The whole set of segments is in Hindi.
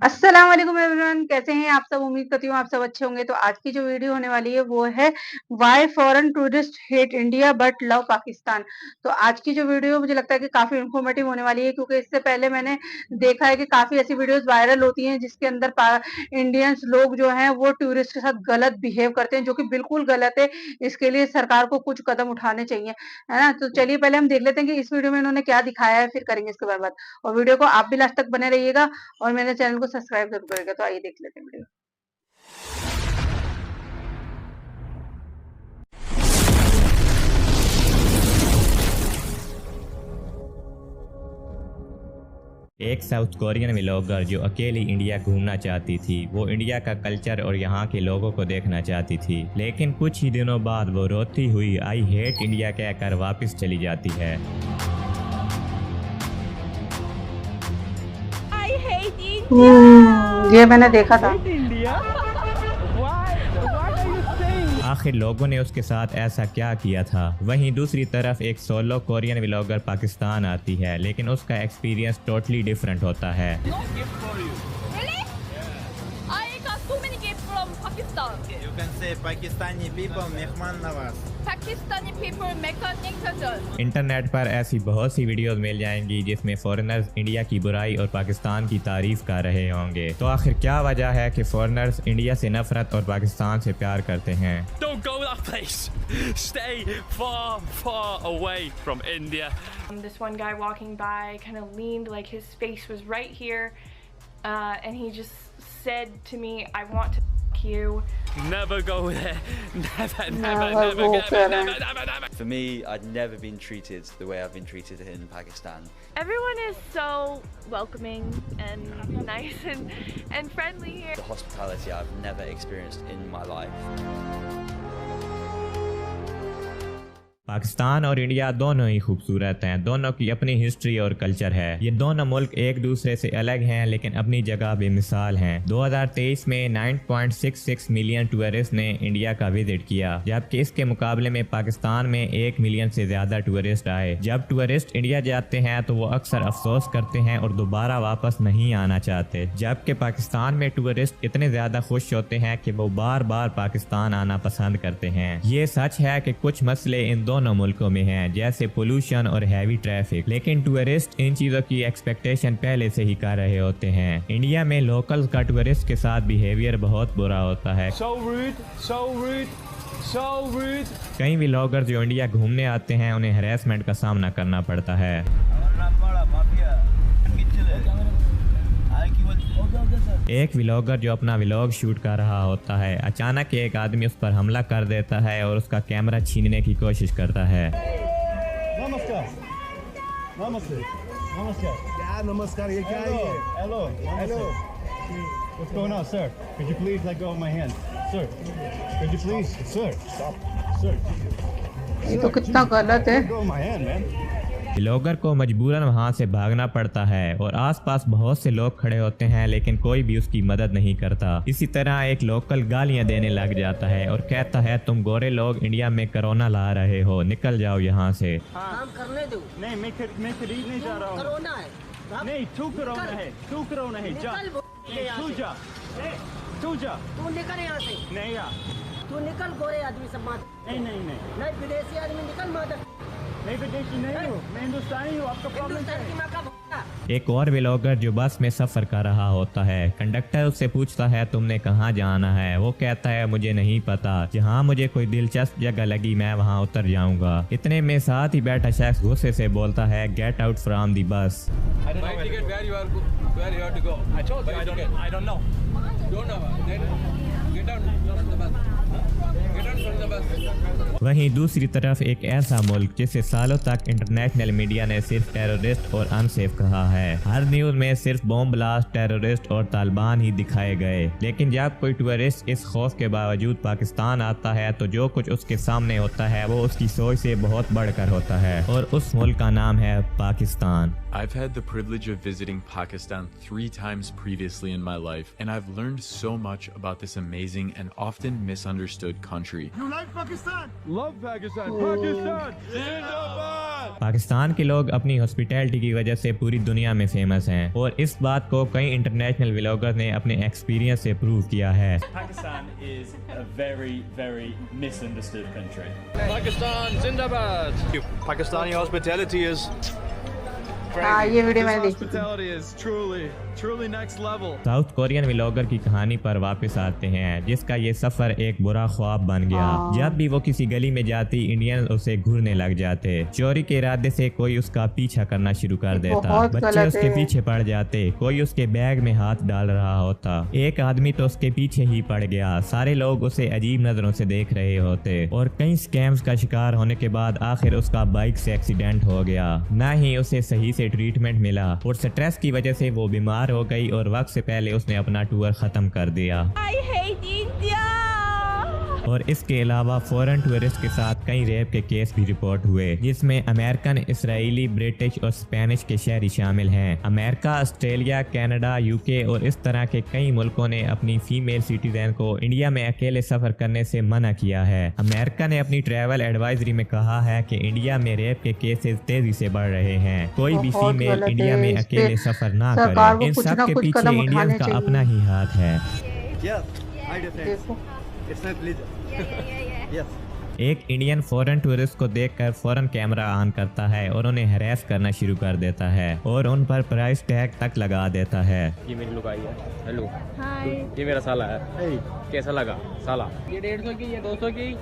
अस्सलाम वालेकुम एवरीवन, कैसे हैं आप सब? उम्मीद करती हूँ आप सब अच्छे होंगे। तो आज की जो वीडियो होने वाली है वो है why foreign tourist hate India but love Pakistan. तो आज की जो वीडियो मुझे लगता है कि काफ़ी इन्फॉर्मेटिव होने वाली है, क्योंकि इससे पहले मैंने देखा है कि काफ़ी ऐसी वीडियोस वायरल होती हैं जिसके अंदर इंडियंस लोग जो हैं वो टूरिस्ट के साथ गलत बिहेव करते हैं, जो कि बिल्कुल गलत है। इसके लिए सरकार को कुछ कदम उठाने चाहिए, है ना? तो चलिए पहले हम देख लेते हैं कि इस वीडियो में इन्होंने क्या दिखाया है, फिर करेंगे इसके बाद बात। और वीडियो को आप भी लास्ट तक बने रहिएगा और मेरे चैनल को सब्सक्राइब जरूर करेगा। तो आइए देख लेते हैं वीडियो। एक साउथ कोरियन व्लॉगर जो अकेली इंडिया घूमना चाहती थी। वो इंडिया का कल्चर और यहाँ के लोगों को देखना चाहती थी, लेकिन कुछ ही दिनों बाद वो रोती हुई आई हेट इंडिया कहकर वापस चली जाती है। I hate India. ये मैंने देखा था। आखिर लोगों ने उसके साथ ऐसा क्या किया था? वहीं दूसरी तरफ एक सोलो कोरियन व्लॉगर पाकिस्तान आती है, लेकिन उसका एक्सपीरियंस टोटली डिफरेंट होता है। Really? I got so many gifts from Pakistan. You can say Pakistani people mehman nawaz. Pakistani people mechanic surgeon. Internet पर ऐसी बहुत सी वीडियोस मिल जाएंगी जिसमें फॉरेनर्स इंडिया की बुराई और पाकिस्तान की तारीफ कर रहे होंगे। तो आखिर क्या वजह है कि फॉरेनर्स इंडिया से नफरत और पाकिस्तान से प्यार करते हैं? Don't go that place. Stay far, far away from India. This one guy walking by kind of leaned like his face was right here, and he just said to me, "I want to f you." Never go there. Never, Never never, go never, there. never, never, never. For me, I'd never been treated the way I've been treated in Pakistan. Everyone is so welcoming and nice and friendly here. The hospitality I've never experienced in my life. Pakistan और इंडिया दोनों ही खूबसूरत हैं। दोनों की अपनी हिस्ट्री और कल्चर है। ये दोनों मुल्क एक दूसरे से अलग हैं, लेकिन अपनी जगह बेमिसाल हैं। 2023 में 9.66 मिलियन टूरिस्ट ने इंडिया का विजिट किया, जबकि इसके मुकाबले में पाकिस्तान में 1 मिलियन से ज्यादा टूरिस्ट आए। जब टूरिस्ट इंडिया जाते हैं तो वो अक्सर अफसोस करते हैं और दोबारा वापस नहीं आना चाहते, जबकि पाकिस्तान में टूरिस्ट इतने ज्यादा खुश होते हैं कि वो बार बार पाकिस्तान आना पसंद करते हैं। ये सच है कि कुछ मसले इन दोनों मुल्कों में हैं, जैसे पोल्यूशन और हैवी ट्रैफिक, लेकिन टूरिस्ट इन चीजों की एक्सपेक्टेशन पहले से ही कर रहे होते हैं। इंडिया में लोकल्स का टूरिस्ट के साथ बिहेवियर बहुत बुरा होता है। So rude, so rude, so rude. कई व्लॉगर जो इंडिया घूमने आते हैं उन्हें हैरेसमेंट का सामना करना पड़ता है। एक व्लॉगर जो अपना व्लॉग शूट कर रहा होता है, अचानक एक आदमी उस पर हमला कर देता है और उसका कैमरा छीनने की कोशिश करता है। नमस्कार नमस्ते नमस्कार क्या नमस्कार ये क्या है? Hello hello What's going on, sir? Could you please let go of my hand, sir? Could you please, sir? Stop, sir. ये तो कितना गलत है। Let go of my hand, man. Vlogger को मजबूरन वहां से भागना पड़ता है और आसपास बहुत से लोग खड़े होते हैं, लेकिन कोई भी उसकी मदद नहीं करता। इसी तरह एक लोकल गालियां देने लग जाता है और कहता है, तुम गोरे लोग इंडिया में कोरोना ला रहे हो, निकल जाओ यहाँ से। काम करने दो। नहीं मैं खरीद नहीं जा रहा हूँ। कोरोना है। नहीं तू कोरोना है जा तू जा तू जा तू निकल यहाँ से। नहीं यार तू निकल, गोरे आदमी सब मार। नहीं नहीं नहीं नहीं विदेशी आदमी निकल, मार। मैं विदेशी नहीं हूँ, मैं हिंदुस्तानी हूँ। आपका प्रॉब्लम क्या हिंदुस्तान की है? माँ का भूखा। एक और व्लॉगर जो बस में सफर कर रहा होता है, कंडक्टर उससे पूछता है, तुमने कहाँ जाना है? वो कहता है, मुझे नहीं पता, जहाँ मुझे कोई दिलचस्प जगह लगी मैं वहाँ उतर जाऊंगा। इतने में साथ ही बैठा शख्स गुस्से से बोलता है, गेट आउट फ्रॉम दी बस। वहीं दूसरी तरफ एक ऐसा मुल्क जिसे सालों तक इंटरनेशनल मीडिया ने सिर्फ टेररिस्ट और अनसेफ कहा है। हर न्यूज में सिर्फ बॉम्ब ब्लास्ट, टेररिस्ट और तालिबान ही दिखाए गए, लेकिन जब कोई टूरिस्ट इस खौफ के बावजूद पाकिस्तान आता है तो जो कुछ उसके सामने होता है वो उसकी सोच से बहुत बढ़कर होता है, और उस मुल्क का नाम है Pakistan. I've had the privilege of visiting Pakistan 3 times previously in my life, and I've learned so much about this amazing and often misunderstood country. You like Pakistan? Love Pakistan. Pakistan. Zindabad. Pakistan के लोग अपनी हॉस्पिटैलिटी की वजह से पूरी दुनिया में फेमस हैं और इस बात को कई इंटरनेशनल व्लॉगर ने अपने एक्सपीरियंस से प्रूव किया है। Pakistan is a very, very misunderstood country. Pakistan Zindabad. Pakistani hospitality is हाँ, ये वीडियो मैंने देखी थी। hospitality is truly next level. South Korean vlogger की कहानी पर वापस आते हैं, जिसका ये सफर एक बुरा ख्वाब बन गया। जब भी वो किसी गली में जाती, इंडियन उसे घूरने लग जाते। चोरी के इरादे से कोई उसका पीछा करना शुरू कर देता। बच्चे उसके पीछे पड़ जाते। कोई उसके बैग में हाथ डाल रहा होता। एक आदमी तो उसके पीछे ही पड़ गया। सारे लोग उसे अजीब नजरों से देख रहे होते और कई स्कैम्स का शिकार होने के बाद आखिर उसका बाइक से एक्सीडेंट हो गया। न ही उसे सही से ट्रीटमेंट मिला और स्ट्रेस की वजह से वो बीमार हो गई और वक्त से पहले उसने अपना टूर खत्म कर दिया। I hate India. और इसके अलावा फॉरेन टूरिस्ट के साथ कई रेप के केस भी रिपोर्ट हुए, जिसमें अमेरिकन, इसराइली, ब्रिटिश और स्पेनिश के शहरी शामिल हैं। अमेरिका, ऑस्ट्रेलिया, कनाडा, यूके और इस तरह के कई मुल्कों ने अपनी फीमेल सिटीजन को इंडिया में अकेले सफर करने से मना किया है। अमेरिका ने अपनी ट्रैवल एडवाइजरी में कहा है कि इंडिया में रेप के केसेस तेजी से बढ़ रहे हैं। कोई भी फीमेल इंडिया में अकेले सफर ना करे। इन सब के पीछे इंडियन का अपना ही हाथ है। एक इंडियन फॉरेन टूरिस्ट को देखकर फौरन कैमरा ऑन करता है और उन्हें हैरेस करना शुरू कर देता है और उन पर प्राइस टैग तक लगा देता है। ये मेरी लुगाई है। Hello hi. ये मेरा साला है। कैसा लगा साला? ये 150 की, ये 200 की,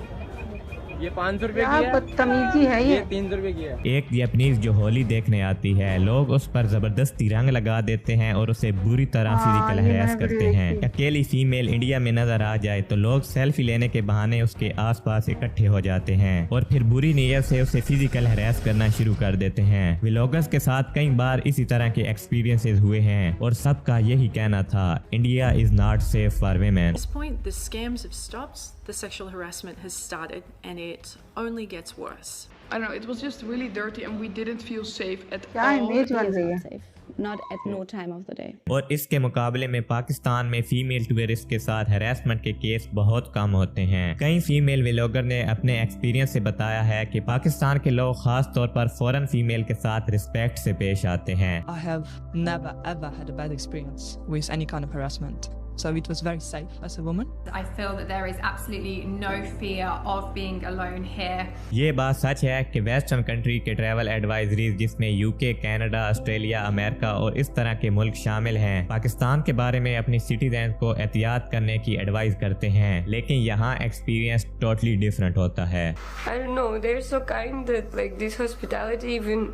ये 500 रुपए की है। बदतमीजी है ये 300 रुपए की है। एक जापानीज जो होली देखने आती है, लोग उस पर जबरदस्ती रंग लगा देते हैं और उसे बुरी तरह फिजिकल हैरेस करते हैं। अकेली फीमेल इंडिया में नजर आ जाए तो लोग सेल्फी लेने के बहाने उसके आसपास इकट्ठे हो जाते हैं और फिर बुरी नीयत से उसे फिजिकल हैरेस करना शुरू कर देते हैं। व्लॉगर्स के साथ कई बार इसी तरह के एक्सपीरियंसेस हुए हैं और सबका यही कहना था, India is not safe for women. At this point, the scams have stopped, the sexual harassment has started, and it only gets worse. I don't know, it was just really dirty and we didn't feel safe at क्या all. इमेज बन रही है। Not at no time of the day. और इसके मुकाबले में पाकिस्तान में फीमेल टूरिस्ट के साथ हैरेसमेंट के केस बहुत कम होते हैं। कई फीमेल व्लॉगर ने अपने एक्सपीरियंस से बताया है कि पाकिस्तान के लोग खास तौर पर फॉरेन फीमेल के साथ रिस्पेक्ट से पेश आते हैं। I have never ever had a bad experience with any kind of harassment. So it was very safe as a woman. I feel that there is absolutely no fear of being alone here. ये बात सच है कि वेस्टर्न कंट्री के ट्रैवल एडवाइजरीज, जिसमें यूके, कनाडा, ऑस्ट्रेलिया, अमेरिका और इस तरह के मुल्क शामिल हैं, पाकिस्तान के बारे में अपनी सिटीजन को एहतियात करने की एडवाइस करते हैं, लेकिन यहाँ एक्सपीरियंस टोटली डिफरेंट होता है। I don't know, they're so kind that like this hospitality even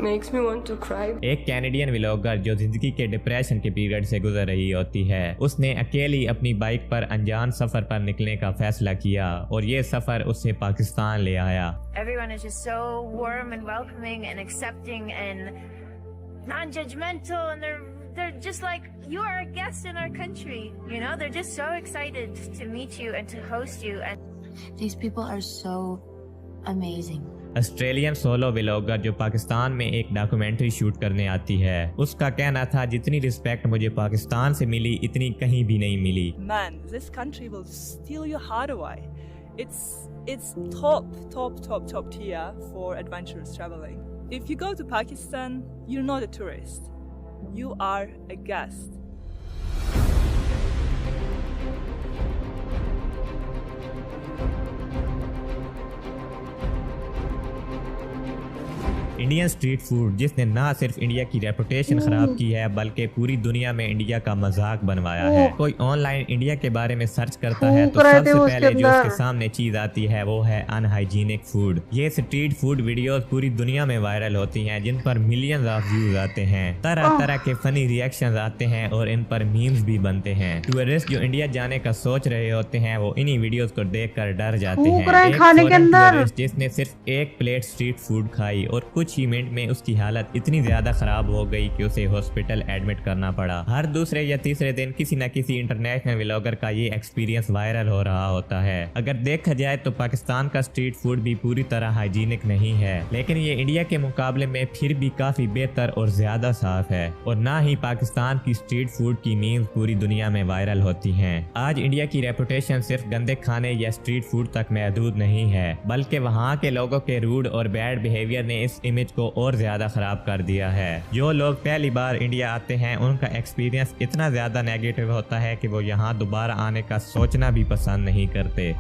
makes me want to cry. एक कैनेडियन व्लॉगर जो जिंदगी के डिप्रेशन के पीरियड से गुजर रही होती है, उसने अकेली अपनी बाइक पर अनजान सफर पर निकलने का फैसला किया और ये सफर उसे पाकिस्तान ले आया। Everyone is just so warm and welcoming and accepting and non-judgmental, and they're just like, you are a guest in our country, you know, they're just so excited to meet you and to host you, and these people are so amazing. Australian solo vlogger जो पाकिस्तान में एक डॉक्यूमेंट्री शूट करने आती है, उसका कहना था, जितनी रिस्पेक्ट मुझे पाकिस्तान से मिली इतनी कहीं भी नहीं मिली। Man, this country will steal your heart away. It's top tier for adventurous traveling. If you go to Pakistan, you're not a tourist. You are a guest. Indian street food, जिसने ना सिर्फ इंडिया की रेपुटेशन खराब की है बल्कि पूरी दुनिया में इंडिया का मजाक बनवाया है। कोई ऑनलाइन इंडिया के बारे में सर्च करता है तो सबसे पहले जो उसके सामने चीज आती है वो है अनहाइजीनिक फूड। ये स्ट्रीट फूड वीडियोस पूरी दुनिया में वायरल होती हैं, जिन पर मिलियंस ऑफ व्यूज आते हैं। तरह तरह के फनी रिएक्शंस आते हैं और इन पर मीम्स भी बनते हैं। टूरिस्ट जो इंडिया जाने का सोच रहे होते हैं वो इन्हीं वीडियोस को देखकर डर जाते हैं। एक फॉरेन टूरिस्ट जिसने सिर्फ एक प्लेट स्ट्रीट फूड खाई और कुछ कुछ ही मिनट में उसकी हालत इतनी ज्यादा खराब हो गई कि उसे हॉस्पिटल एडमिट करना पड़ा। हर दूसरे या तीसरे दिन किसी न किसी इंटरनेशनल व्लॉगर का ये एक्सपीरियंस वायरल हो रहा होता है। अगर देखा जाए तो पाकिस्तान का स्ट्रीट फूड भी पूरी तरह हाइजीनिक नहीं है, लेकिन ये इंडिया के मुकाबले में फिर भी काफी बेहतर और ज्यादा साफ है। और ना ही पाकिस्तान की स्ट्रीट फूड की मीम्स पूरी दुनिया में वायरल होती हैं। आज इंडिया की रेपुटेशन सिर्फ गंदे खाने या स्ट्रीट फूड तक महदूद नहीं है, बल्कि वहाँ के लोगों के रूड और बैड बिहेवियर ने इस इमेज को और ज्यादा खराब कर दिया है। जो लोग पहली बार इंडिया आते हैं उनका एक्सपीरियंस इतना ज्यादा नेगेटिव होता है कि वो यहाँ दोबारा आने का सोचना भी पसंद नहीं करते।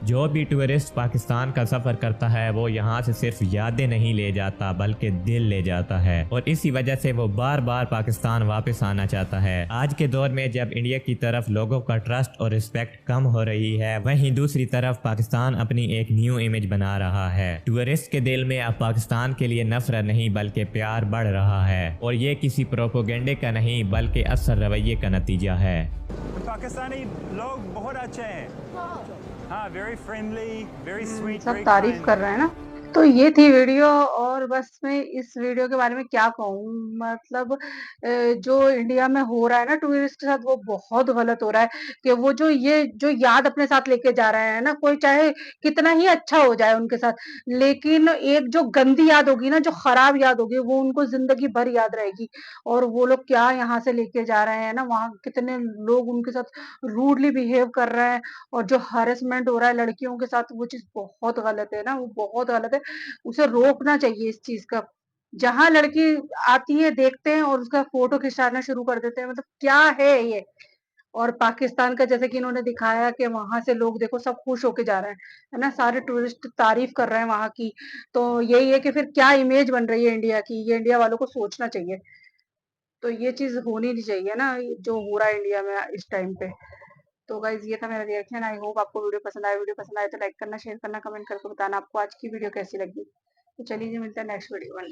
जो भी टूरिस्ट पाकिस्तान का सफर करता है वो यहाँ से सिर्फ यादें नहीं ले जाता बल्कि दिल ले जाता है, और इसी वजह से वो बार बार पाकिस्तान वापस आना चाहता है। आज के दौर में जब इंडिया की तरफ लोगों का ट्रस्ट और रिस्पेक्ट कम हो रही है, वहीं दूसरी तरफ पाकिस्तान अपनी एक न्यू इमेज बना रहा है। टूरिस्ट के दिल में अब पाकिस्तान के लिए नफरत नहीं बल्कि प्यार बढ़ रहा है, और ये किसी प्रोपोगेंडे का नहीं बल्कि असर रवैये का नतीजा है। पाकिस्तानी लोग बहुत अच्छे हैं, हाँ, very friendly, very sweet, सब very तारीफ kind. कर रहे हैं ना। तो ये थी वीडियो, और बस मैं इस वीडियो के बारे में क्या कहूँ, मतलब जो इंडिया में हो रहा है ना टूरिस्ट के साथ, वो बहुत गलत हो रहा है। कि वो जो याद अपने साथ लेके जा रहे हैं ना, कोई चाहे कितना ही अच्छा हो जाए उनके साथ, लेकिन एक जो गंदी याद होगी ना, जो खराब याद होगी, वो उनको जिंदगी भर याद रहेगी। और वो लोग क्या यहाँ से लेके जा रहे हैं ना, वहाँ कितने लोग उनके साथ रूडली बिहेव कर रहे हैं, और जो हैरेसमेंट हो रहा है लड़कियों के साथ, वो चीज बहुत गलत है ना, वो बहुत गलत है। उसे रोकना चाहिए इस चीज का। जहां लड़की आती है देखते हैं और उसका फोटो खिंचाना शुरू कर देते हैं, मतलब क्या है ये। और पाकिस्तान का जैसे कि इन्होंने दिखाया कि वहां से लोग देखो सब खुश होके जा रहे हैं, है ना, सारे टूरिस्ट तारीफ कर रहे हैं वहां की। तो यही है कि फिर क्या इमेज बन रही है इंडिया की, ये इंडिया वालों को सोचना चाहिए। तो ये चीज होनी नहीं चाहिए ना, जो हो रहा है इंडिया में इस टाइम पे। तो गाइज ये था मेरा रिएक्शन। आई होप आपको वीडियो पसंद आया। वीडियो पसंद आए तो लाइक करना, शेयर करना, कमेंट करके बताना आपको आज की वीडियो कैसी लगी। तो चलिए मिलता है नेक्स्ट वीडियो में।